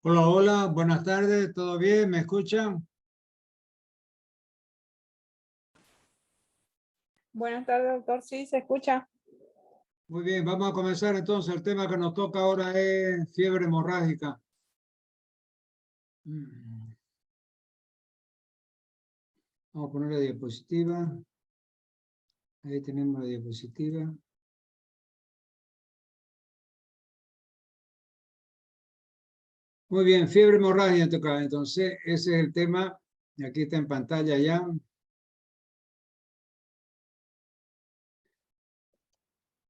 Hola, hola, buenas tardes, ¿todo bien? ¿Me escuchan? Buenas tardes, doctor. Sí, se escucha. Muy bien, vamos a comenzar entonces. El tema que nos toca ahora es fiebre hemorrágica. Mm, Vamos a poner la diapositiva. Ahí tenemos la diapositiva. Muy bien, fiebre hemorrágica. Entonces, ese es el tema. Aquí está en pantalla ya.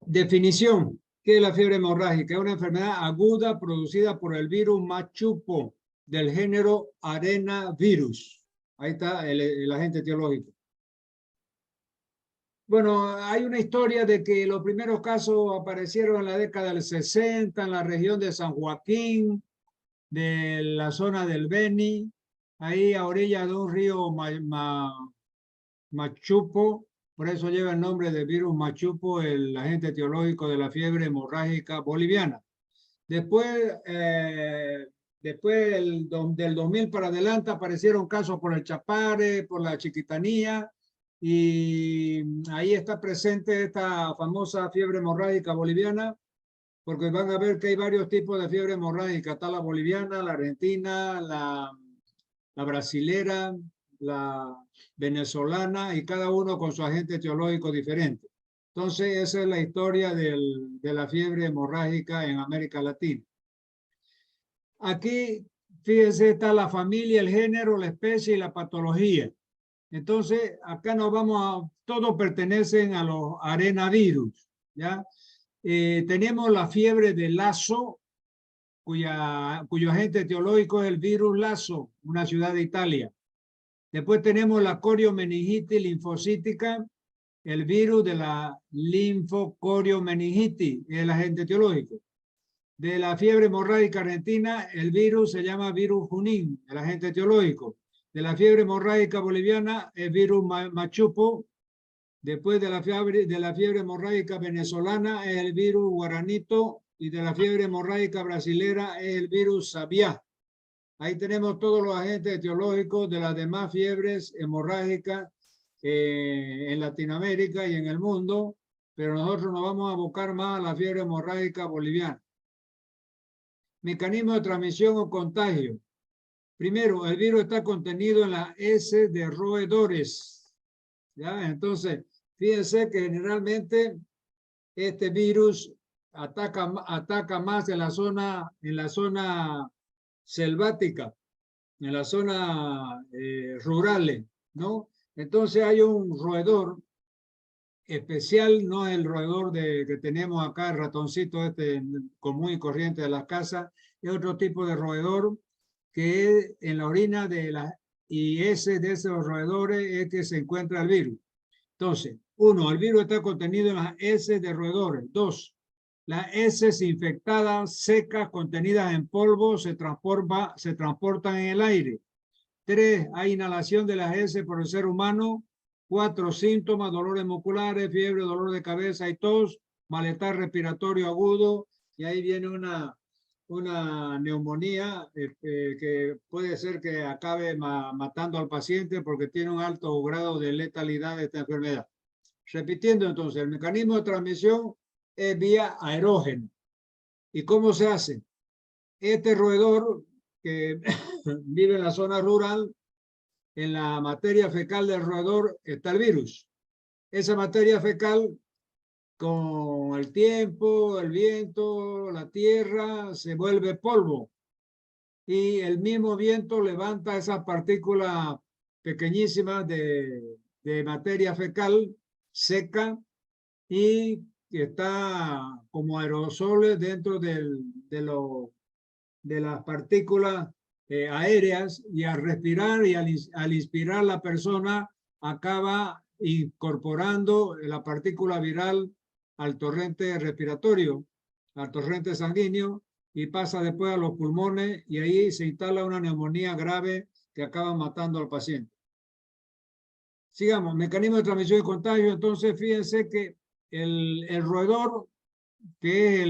Definición. ¿Qué es la fiebre hemorrágica? Es una enfermedad aguda producida por el virus machupo del género arenavirus. Ahí está el agente etiológico. Bueno, hay una historia de que los primeros casos aparecieron en la década del 60 en la región de San Joaquín, de la zona del Beni, ahí a orilla de un río Machupo, por eso lleva el nombre de virus Machupo, el agente etiológico de la fiebre hemorrágica boliviana. Después, del 2000 para adelante aparecieron casos por el Chapare, por la Chiquitanía, y ahí está presente esta famosa fiebre hemorrágica boliviana, porque van a ver que hay varios tipos de fiebre hemorrágica. Está la boliviana, la argentina, la brasilera, la venezolana, y cada uno con su agente etiológico diferente. Entonces, esa es la historia de la fiebre hemorrágica en América Latina. Aquí, fíjense, está la familia, el género, la especie y la patología. Entonces, acá nos vamos a, todos pertenecen a los arenavirus, ¿ya? Tenemos la fiebre de Lazo, cuyo agente etiológico es el virus Lazo, una ciudad de Italia. Después tenemos la coriomeningitis linfocítica, el virus de la linfocoriomeningitis, el agente etiológico. De la fiebre hemorrágica argentina, el virus se llama virus Junín, el agente etiológico. De la fiebre hemorrágica boliviana, el virus Machupo. Después de la fiebre hemorrágica venezolana, es el virus guaranito. Y de la fiebre hemorrágica brasilera, es el virus Sabiá. Ahí tenemos todos los agentes etiológicos de las demás fiebres hemorrágicas en Latinoamérica y en el mundo, pero nosotros nos vamos a abocar más a la fiebre hemorrágica boliviana. Mecanismo de transmisión o contagio. Primero, el virus está contenido en la S de roedores. ¿Ya? Entonces, fíjense que generalmente este virus ataca más en la zona selvática, en la zona rurales, ¿no? Entonces hay un roedor especial, no es el roedor que tenemos acá, el ratoncito este común y corriente de las casas, es otro tipo de roedor que es en la orina de y ese de esos roedores es que se encuentra el virus. Entonces, uno, el virus está contenido en las heces de roedores. Dos, las heces infectadas, secas, contenidas en polvo, se transportan en el aire. Tres, hay inhalación de las heces por el ser humano. Cuatro, síntomas, dolores musculares, fiebre, dolor de cabeza y tos, malestar respiratorio agudo, y ahí viene una neumonía que puede ser que acabe matando al paciente porque tiene un alto grado de letalidad de esta enfermedad. Repitiendo entonces, el mecanismo de transmisión es vía aerógeno. ¿Y cómo se hace? Este roedor que vive en la zona rural, en la materia fecal del roedor está el virus. Esa materia fecal, con el tiempo, el viento, la tierra, se vuelve polvo. Y el mismo viento levanta esas partículas pequeñísimas de materia fecal seca y está como aerosoles dentro de las partículas aéreas, y al respirar y al inspirar la persona acaba incorporando la partícula viral al torrente respiratorio, al torrente sanguíneo, y pasa después a los pulmones, y ahí se instala una neumonía grave que acaba matando al paciente. Sigamos, mecanismo de transmisión y contagio. Entonces, fíjense que el roedor que es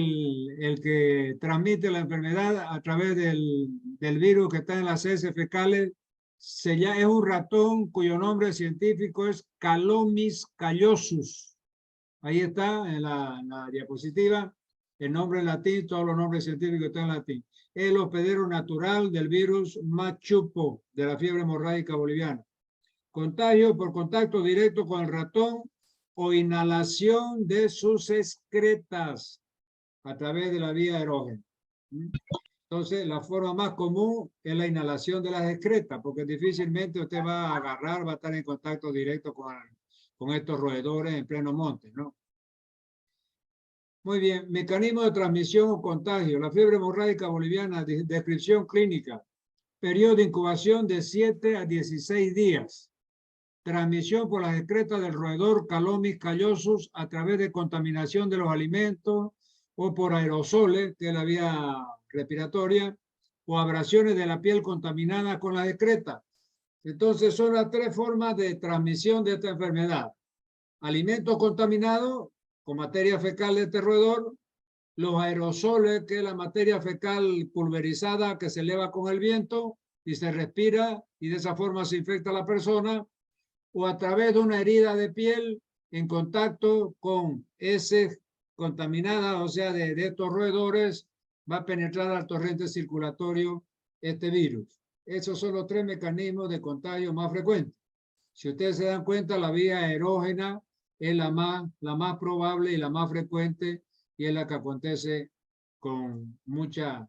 el que transmite la enfermedad a través del virus que está en las heces fecales. Es un ratón cuyo nombre científico es Calomis callosus. Ahí está en la diapositiva, el nombre en latín, todos los nombres científicos están en latín. Es el hospedero natural del virus machupo, de la fiebre hemorrágica boliviana. Contagio por contacto directo con el ratón o inhalación de sus excretas a través de la vía erógena. Entonces, la forma más común es la inhalación de las excretas, porque difícilmente usted va a agarrar, va a estar en contacto directo con estos roedores en pleno monte, ¿no? Muy bien, mecanismo de transmisión o contagio. La fiebre hemorrágica boliviana, descripción clínica. Periodo de incubación de 7 a 16 días. Transmisión por las excretas del roedor Calomis callosus a través de contaminación de los alimentos o por aerosoles, que es la vía respiratoria, o abrasiones de la piel contaminada con las excretas. Entonces son las tres formas de transmisión de esta enfermedad. Alimentos contaminados con materia fecal de este roedor, los aerosoles, que es la materia fecal pulverizada que se eleva con el viento y se respira y de esa forma se infecta a la persona, o a través de una herida de piel en contacto con heces contaminadas, o sea, de estos roedores, va a penetrar al torrente circulatorio este virus. Esos son los tres mecanismos de contagio más frecuentes. Si ustedes se dan cuenta, la vía aerógena es la más probable y la más frecuente y es la que acontece con mucha...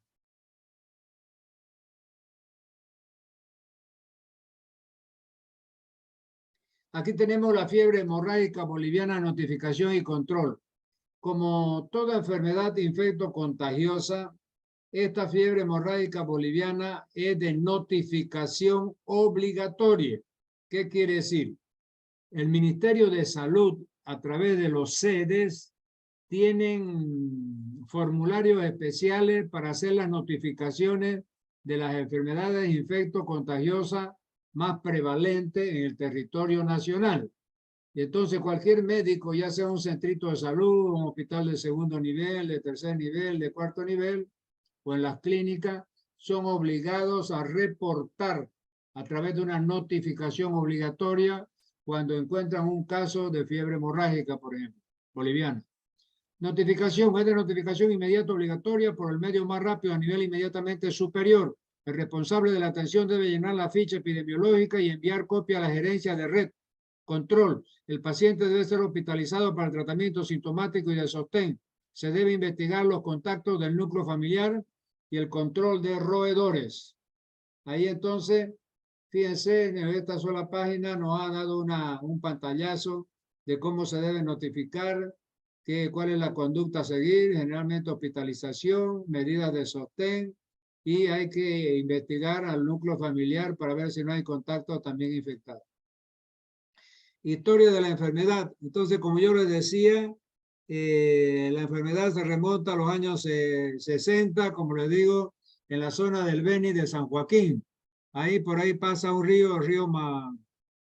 Aquí tenemos la fiebre hemorrágica boliviana, notificación y control. Como toda enfermedad infecto-contagiosa, esta fiebre hemorrágica boliviana es de notificación obligatoria. ¿Qué quiere decir? El Ministerio de Salud, a través de los sedes, tienen formularios especiales para hacer las notificaciones de las enfermedades infecto-contagiosas más prevalentes en el territorio nacional. Y entonces cualquier médico, ya sea un centrito de salud, un hospital de segundo nivel, de tercer nivel, de cuarto nivel, o en las clínicas, son obligados a reportar a través de una notificación obligatoria cuando encuentran un caso de fiebre hemorrágica, por ejemplo, boliviana. Notificación es de notificación inmediata obligatoria por el medio más rápido a nivel inmediatamente superior. El responsable de la atención debe llenar la ficha epidemiológica y enviar copia a la gerencia de red. Control. El paciente debe ser hospitalizado para el tratamiento sintomático y de sostén. Se debe investigar los contactos del núcleo familiar y el control de roedores. Ahí entonces, fíjense, en esta sola página nos ha dado un pantallazo de cómo se debe notificar, cuál es la conducta a seguir, generalmente hospitalización, medidas de sostén, y hay que investigar al núcleo familiar para ver si no hay contacto también infectado. Historia de la enfermedad. Entonces, como yo les decía, la enfermedad se remonta a los años 60, como les digo, en la zona del Beni de San Joaquín. Ahí por ahí pasa un río, el río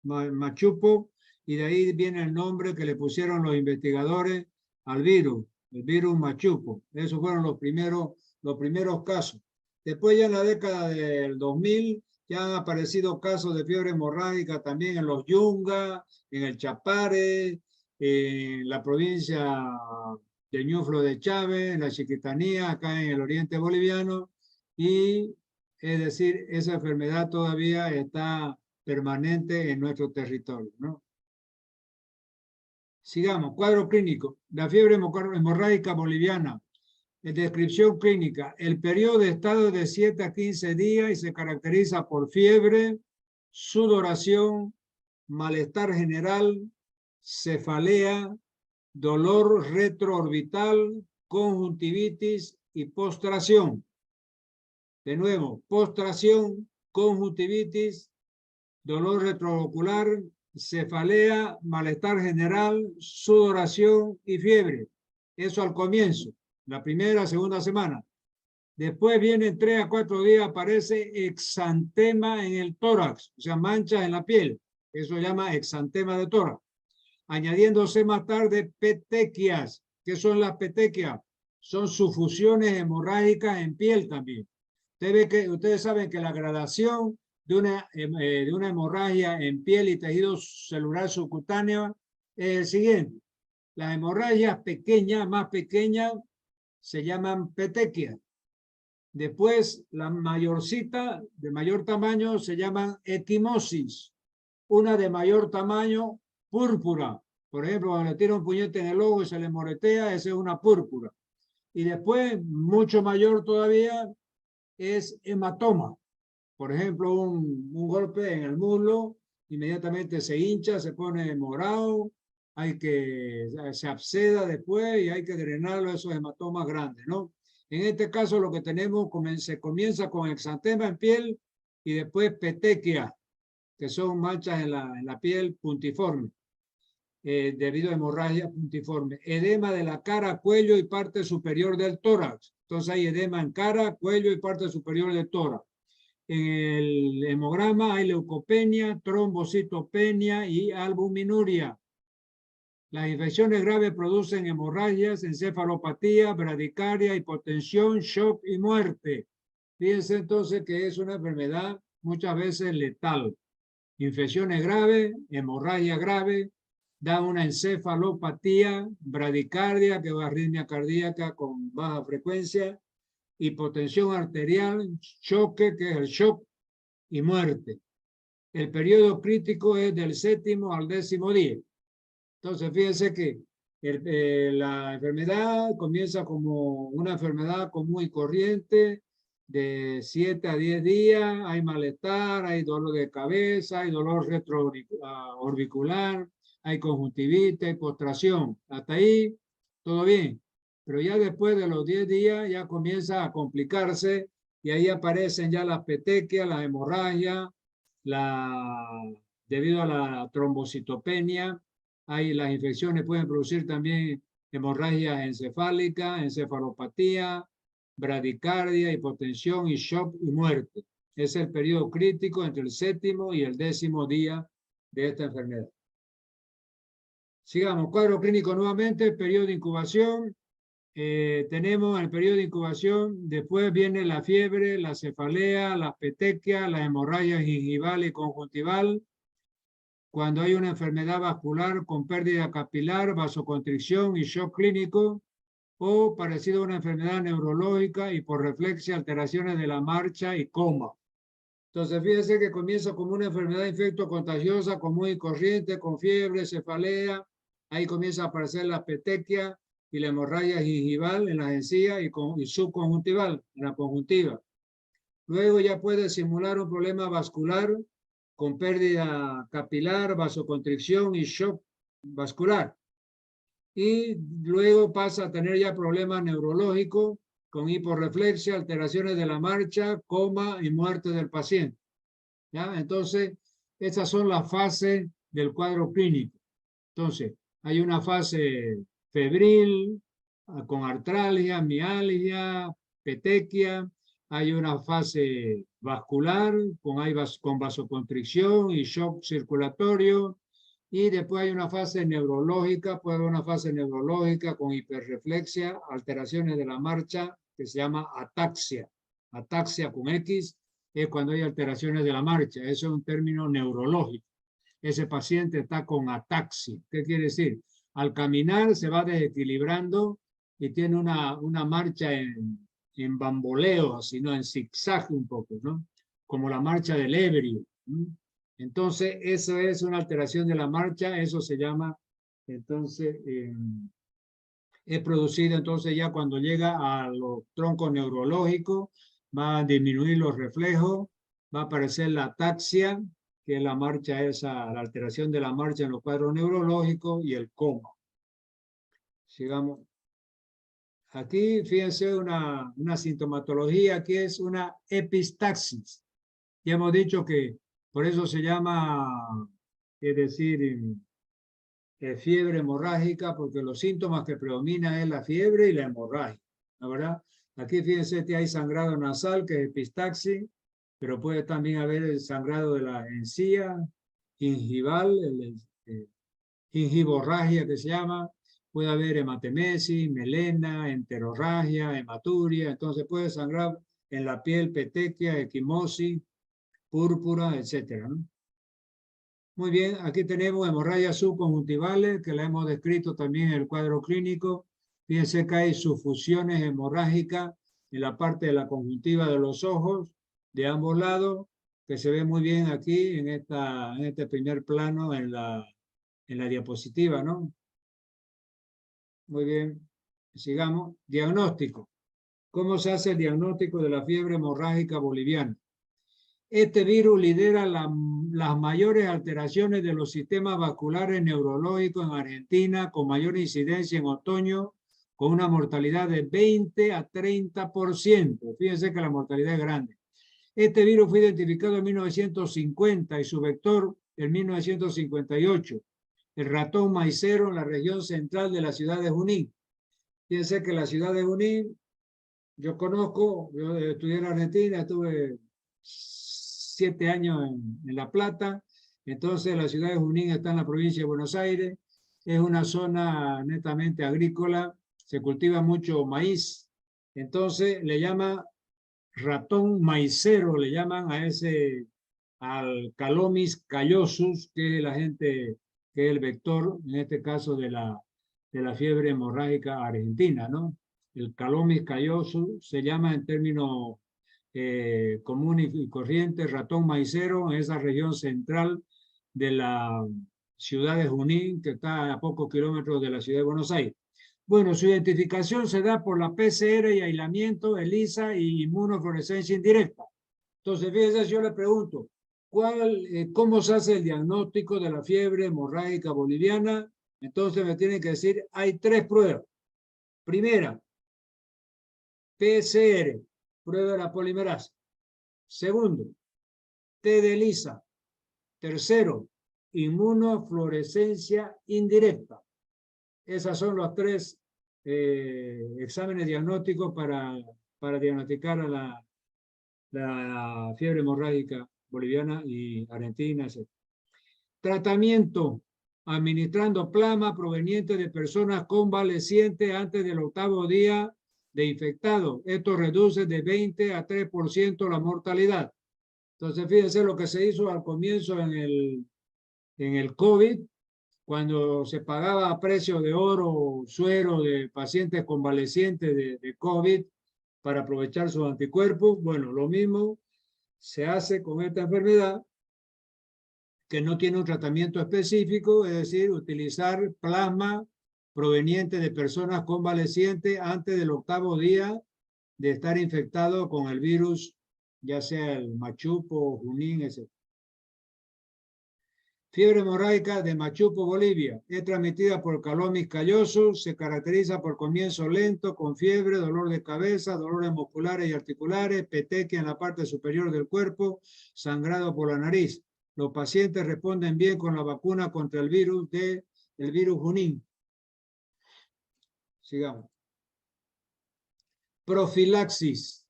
Machupo, y de ahí viene el nombre que le pusieron los investigadores al virus, el virus Machupo. Esos fueron los primeros casos. Después ya en la década del 2000 ya han aparecido casos de fiebre hemorrágica también en los Yungas, en el Chapare, en la provincia de Ñuflo de Chávez, en la Chiquitanía, acá en el oriente boliviano, y es decir, esa enfermedad todavía está permanente en nuestro territorio, ¿no? Sigamos, cuadro clínico. La fiebre hemorrágica boliviana. Descripción clínica. El periodo de estado es de 7 a 15 días y se caracteriza por fiebre, sudoración, malestar general, cefalea, dolor retroorbital, conjuntivitis y postración. De nuevo, postración, conjuntivitis, dolor retroocular, cefalea, malestar general, sudoración y fiebre. Eso al comienzo, la primera, segunda semana. Después vienen 3 a 4 días, aparece exantema en el tórax, o sea, manchas en la piel. Eso se llama exantema de tórax. Añadiéndose más tarde petequias. ¿Qué son las petequias? son sufusiones hemorrágicas en piel también. Ustedes saben que la gradación de una hemorragia en piel y tejido celular subcutáneo es el siguiente. Las hemorragias pequeñas, más pequeñas, se llaman petequias. Después, la mayorcita, de mayor tamaño, se llaman equimosis. Una de mayor tamaño, púrpura. Por ejemplo, cuando le tira un puñete en el ojo y se le moretea, esa es una púrpura. Y después, mucho mayor todavía, es hematoma. Por ejemplo, un golpe en el muslo, inmediatamente se hincha, se pone morado, se absceda después y hay que drenarlo, esos hematomas grandes, ¿no? En este caso lo que tenemos, se comienza con exantema en piel y después petequia, que son manchas en la piel puntiforme, debido a hemorragia puntiforme. Edema de la cara, cuello y parte superior del tórax. Entonces hay edema en cara, cuello y parte superior del tórax. En el hemograma hay leucopenia, trombocitopenia y albuminuria. Las infecciones graves producen hemorragias, encefalopatía, bradicardia, hipotensión, shock y muerte. Fíjense entonces que es una enfermedad muchas veces letal. Infecciones graves, hemorragia grave, da una encefalopatía, bradicardia, que es arritmia cardíaca con baja frecuencia, hipotensión arterial, choque, que es el shock, y muerte. El periodo crítico es del 7º al 10º día. Entonces, fíjense que la enfermedad comienza como una enfermedad común y corriente, de 7 a 10 días, hay malestar, hay dolor de cabeza, hay dolor retroorbicular, hay conjuntivitis, hay postración. Hasta ahí, todo bien. Pero ya después de los 10 días ya comienza a complicarse y ahí aparecen ya las petequias, las hemorragias, debido a la trombocitopenia, las infecciones pueden producir también hemorragia encefálica, encefalopatía, bradicardia, hipotensión y shock y muerte. Es el periodo crítico entre el 7º y el 10º día de esta enfermedad. Sigamos, cuadro clínico nuevamente, periodo de incubación. Tenemos el periodo de incubación, después viene la fiebre, la cefalea, la petequia, la hemorragia gingival y conjuntival. Cuando hay una enfermedad vascular con pérdida capilar, vasoconstricción y shock clínico, o parecido a una enfermedad neurológica y por reflexia, alteraciones de la marcha y coma. Entonces, fíjense que comienza como una enfermedad infecto-contagiosa común y corriente, con fiebre, cefalea, ahí comienza a aparecer la petequia y la hemorragia gingival en las encías y subconjuntival en la conjuntiva. Luego ya puede simular un problema vascular con pérdida capilar, vasoconstricción y shock vascular. Y luego pasa a tener ya problemas neurológicos con hiporreflexia, alteraciones de la marcha, coma y muerte del paciente. ¿Ya? Entonces, estas son las fases del cuadro clínico. Entonces, hay una fase febril, con artralgia, mialgia, petequia. Hay una fase vascular, con vasoconstricción y shock circulatorio. Y después hay una fase neurológica, puede haber una fase neurológica con hiperreflexia, alteraciones de la marcha, que se llama ataxia. Ataxia con X es cuando hay alteraciones de la marcha. Eso es un término neurológico. Ese paciente está con ataxia. ¿Qué quiere decir? Al caminar se va desequilibrando y tiene una marcha en bamboleo, así, ¿no? En zigzag un poco, ¿no? Como la marcha del ebrio. Entonces, eso es una alteración de la marcha, eso se llama, entonces, es producido entonces ya cuando llega a los troncos neurológicos, va a disminuir los reflejos, va a aparecer la ataxia, que es la marcha esa, la alteración de la marcha en los cuadros neurológicos y el coma. Sigamos. Aquí, fíjense, una sintomatología que es una epistaxis. Ya hemos dicho que por eso se llama, es decir, fiebre hemorrágica, porque los síntomas que predominan es la fiebre y la hemorragia, ¿la verdad? Aquí fíjense que hay sangrado nasal, que es epistaxis, pero puede también haber el sangrado de la encía, gingival, gingivorragia que se llama, puede haber hematemesis, melena, enterorragia, hematuria, entonces puede sangrar en la piel, petequia, equimosis, púrpura, etcétera, ¿no? Muy bien, aquí tenemos hemorragias subconjuntivales, que la hemos descrito también en el cuadro clínico. Fíjense que hay sufusiones hemorrágicas en la parte de la conjuntiva de los ojos, de ambos lados, que se ve muy bien aquí en este primer plano en la diapositiva, ¿no? Muy bien, sigamos. Diagnóstico. ¿Cómo se hace el diagnóstico de la fiebre hemorrágica boliviana? Este virus lidera las mayores alteraciones de los sistemas vasculares neurológicos en Argentina, con mayor incidencia en otoño, con una mortalidad de 20 a 30%. Fíjense que la mortalidad es grande. Este virus fue identificado en 1950 y su vector en 1958. El ratón maicero en la región central de la ciudad de Junín. Fíjense que la ciudad de Junín, yo conozco, yo estudié en Argentina, estuve 7 años en La Plata, entonces la ciudad de Junín está en la provincia de Buenos Aires, es una zona netamente agrícola, se cultiva mucho maíz, entonces le llama ratón maicero, le llaman al Calomis callosus, que es la gente, que es el vector, en este caso de la fiebre hemorrágica argentina, ¿no? El Calomis callosus se llama en términos común y corriente ratón maicero en esa región central de la ciudad de Junín, que está a pocos kilómetros de la ciudad de Buenos Aires. Bueno, su identificación se da por la PCR y aislamiento, ELISA y inmunofluorescencia indirecta. Entonces, fíjense, yo le pregunto, ¿cómo se hace el diagnóstico de la fiebre hemorrágica boliviana? Entonces me tienen que decir, hay 3 pruebas. Primera, PCR, prueba de la polimerasa. Segundo, T de ELISA. Tercero, inmunofluorescencia indirecta. Esas son los 3 exámenes diagnósticos para diagnosticar a la fiebre hemorrágica boliviana y argentina, etc. Tratamiento, administrando plasma proveniente de personas convalecientes antes del 8º día de infectado. Esto reduce de 20 a 3% la mortalidad. Entonces, fíjense lo que se hizo al comienzo en el COVID, cuando se pagaba a precio de oro suero de pacientes convalecientes de COVID para aprovechar sus anticuerpos. Bueno, lo mismo se hace con esta enfermedad que no tiene un tratamiento específico, es decir, utilizar plasma proveniente de personas convalecientes antes del 8º día de estar infectado con el virus, ya sea el machupo, Junín, etc. Fiebre hemorrágica de Machupo, Bolivia. Es transmitida por Calomis callosus. Se caracteriza por comienzo lento, con fiebre, dolor de cabeza, dolores musculares y articulares, petequia en la parte superior del cuerpo, sangrado por la nariz. Los pacientes responden bien con la vacuna contra el virus Junín. Sigamos. Profilaxis.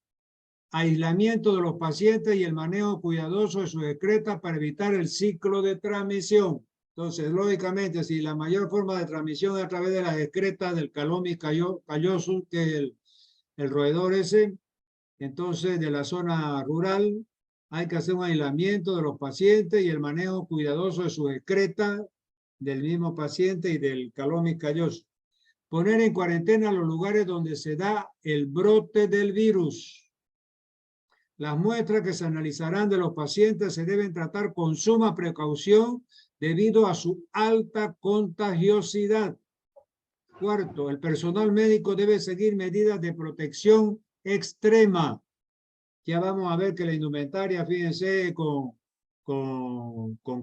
Aislamiento de los pacientes y el manejo cuidadoso de sus excretas para evitar el ciclo de transmisión. Entonces, lógicamente, si la mayor forma de transmisión es a través de las excretas del Calomis callosus, que es el roedor ese, entonces de la zona rural hay que hacer un aislamiento de los pacientes y el manejo cuidadoso de sus excretas del mismo paciente y del Calomis callosus. Poner en cuarentena los lugares donde se da el brote del virus. Las muestras que se analizarán de los pacientes se deben tratar con suma precaución debido a su alta contagiosidad. Cuarto, el personal médico debe seguir medidas de protección extrema. Ya vamos a ver que la indumentaria, fíjense, con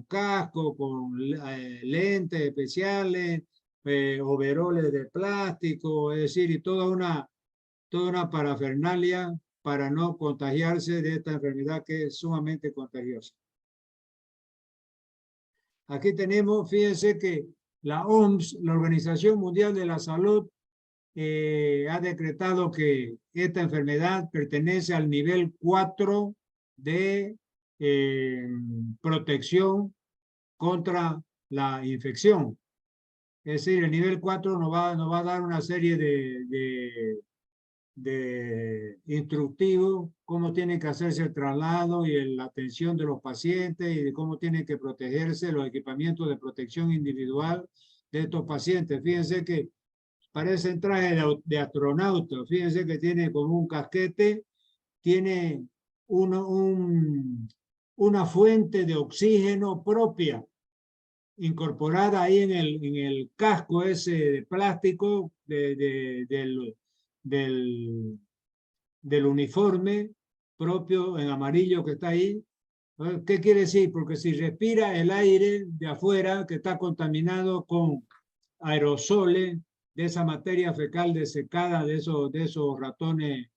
casco, con lentes especiales, overoles de plástico, es decir, y toda una parafernalia para no contagiarse de esta enfermedad que es sumamente contagiosa. Aquí tenemos, fíjense que la OMS, la Organización Mundial de la Salud, ha decretado que esta enfermedad pertenece al nivel 4 de protección contra la infección. Es decir, el nivel 4 nos va a dar una serie de instructivos, cómo tiene que hacerse el traslado y la atención de los pacientes y de cómo tienen que protegerse los equipamientos de protección individual de estos pacientes. Fíjense que parecen trajes de astronauta, fíjense que tiene como un casquete, tiene una fuente de oxígeno propia incorporada ahí en el casco ese de plástico del uniforme propio en amarillo que está ahí. ¿Qué quiere decir? Porque si respira el aire de afuera que está contaminado con aerosoles de esa materia fecal desecada de esos ratones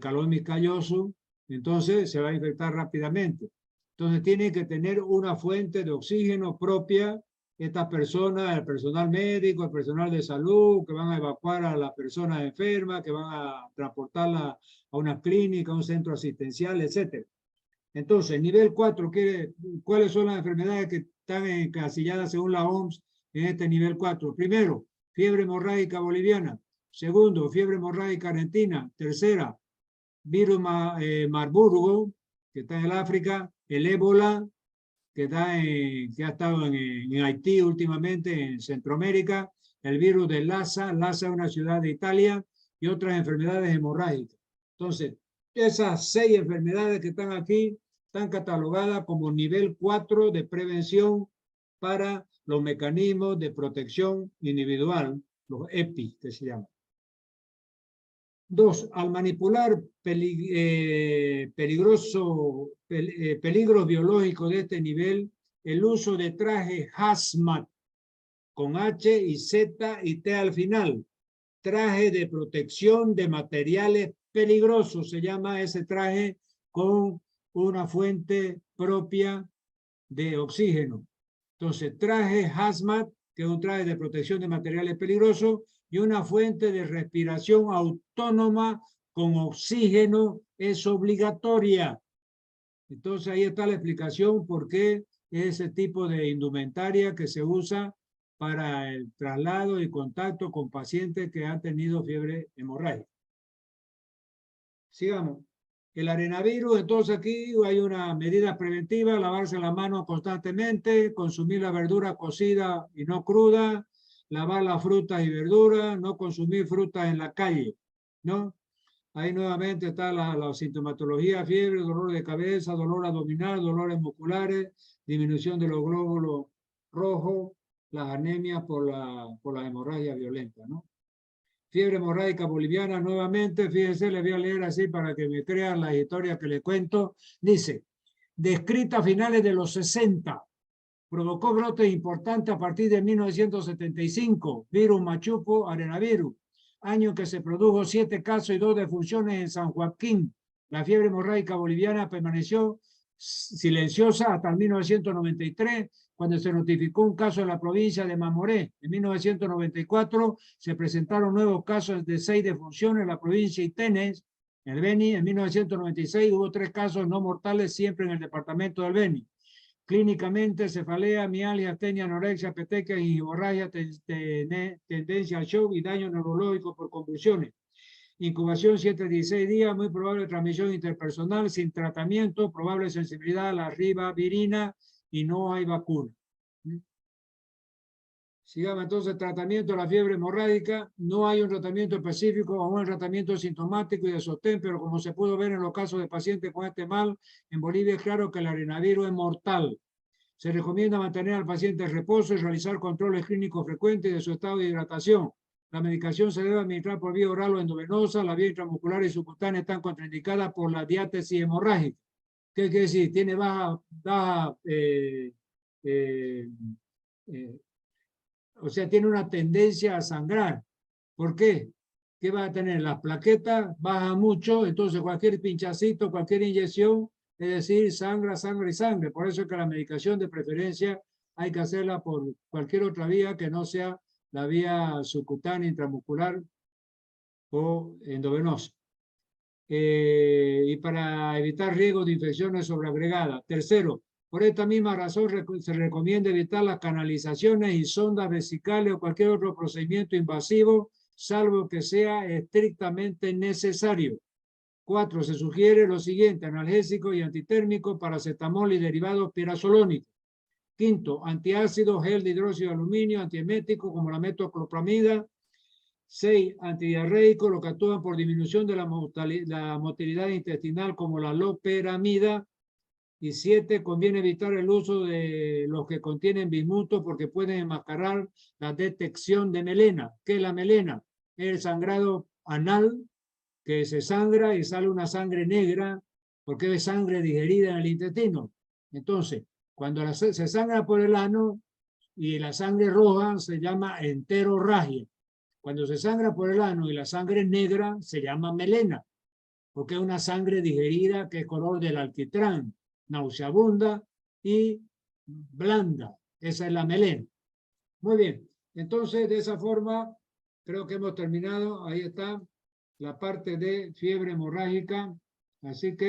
Calomis calloso, entonces se va a infectar rápidamente. Entonces tiene que tener una fuente de oxígeno propia estas personas, el personal médico, el personal de salud, que van a evacuar a las personas enfermas, que van a transportarla a una clínica, a un centro asistencial, etc. Entonces, nivel 4, ¿cuáles son las enfermedades que están encasilladas según la OMS en este nivel 4? Primero, fiebre hemorrágica boliviana. Segundo, fiebre hemorrágica argentina. Tercera, virus Marburgo, que está en el África. El ébola, que ha estado en Haití últimamente, en Centroamérica. El virus de Lassa. Lassa es una ciudad de Italia. Y otras enfermedades hemorrágicas. Entonces, esas 6 enfermedades que están aquí están catalogadas como nivel 4 de prevención para los mecanismos de protección individual, los EPI, que se llaman. 2. Al manipular peligros biológicos de este nivel, el uso de traje hazmat, con H y Z y T al final, traje de protección de materiales peligrosos, se llama ese traje, con una fuente propia de oxígeno. Entonces, traje hazmat, que es un traje de protección de materiales peligrosos, y una fuente de respiración autónoma con oxígeno es obligatoria. Entonces, ahí está la explicación por qué ese tipo de indumentaria que se usa para el traslado y contacto con pacientes que han tenido fiebre hemorrágica. Sigamos. El arenavirus, entonces aquí hay una medida preventiva, lavarse las manos constantemente, consumir la verdura cocida y no cruda, lavar las frutas y verduras, no consumir frutas en la calle, ¿no? Ahí nuevamente está la sintomatología, fiebre, dolor de cabeza, dolor abdominal, dolores musculares, disminución de los glóbulos rojos, las anemias por la hemorragia violenta, ¿no? Fiebre hemorrágica boliviana nuevamente, fíjense, les voy a leer así para que me crean la historia que les cuento. Dice, descrita a finales de los 60, provocó brotes importantes a partir de 1975, virus machupo, arenavirus, año que se produjo 7 casos y 2 defunciones en San Joaquín. La fiebre hemorrágica boliviana permaneció silenciosa hasta el 1993, cuando se notificó un caso en la provincia de Mamoré. En 1994 se presentaron nuevos casos de 6 defunciones en la provincia de Itenes, en el Beni. En 1996 hubo 3 casos no mortales, siempre en el departamento del Beni. Clínicamente, cefalea, mialgia, astenia, anorexia, petequia y hemorragia, tendencia al shock y daño neurológico por convulsiones. Incubación 7 a 16 días, muy probable transmisión interpersonal, sin tratamiento, probable sensibilidad a la ribavirina y no hay vacuna. Sigamos entonces, tratamiento de la fiebre hemorrágica. No hay un tratamiento específico o un tratamiento sintomático y de sostén, pero como se pudo ver en los casos de pacientes con este mal, en Bolivia es claro que el arenavirus es mortal. Se recomienda mantener al paciente en reposo y realizar controles clínicos frecuentes de su estado de hidratación. La medicación se debe administrar por vía oral o endovenosa. La vía intramuscular y subcutánea están contraindicadas por la diátesis hemorrágica. ¿Qué quiere decir? Tiene o sea, tiene una tendencia a sangrar. ¿Por qué? ¿Qué va a tener? Las plaquetas bajan mucho, entonces cualquier pinchacito, cualquier inyección, es decir, sangra, sangre y sangre. Por eso es que la medicación de preferencia hay que hacerla por cualquier otra vía que no sea la vía subcutánea, intramuscular o endovenosa. Y para evitar riesgos de infecciones sobreagregadas. Tercero, Por esta misma razón se recomienda evitar las canalizaciones y sondas vesicales o cualquier otro procedimiento invasivo, salvo que sea estrictamente necesario. 4. Se sugiere lo siguiente: analgésico y antitérmico, paracetamol y derivados pirazolónicos. 5. Antiácido, gel de hidróxido de aluminio, antiemético como la metoclopramida. 6. Antidiarreico, lo que actúan por disminución de la motilidad intestinal como la loperamida. Y 7. Conviene evitar el uso de los que contienen bismuto porque pueden enmascarar la detección de melena. ¿Qué es la melena? El sangrado anal, que se sangra y sale una sangre negra porque es sangre digerida en el intestino. Entonces, cuando se sangra por el ano y la sangre roja se llama enterorragia. Cuando se sangra por el ano y la sangre negra se llama melena, porque es una sangre digerida que es color del alquitrán, nauseabunda y blanda. Esa es la melena. Muy bien, entonces de esa forma creo que hemos terminado. Ahí está la parte de fiebre hemorrágica. Así que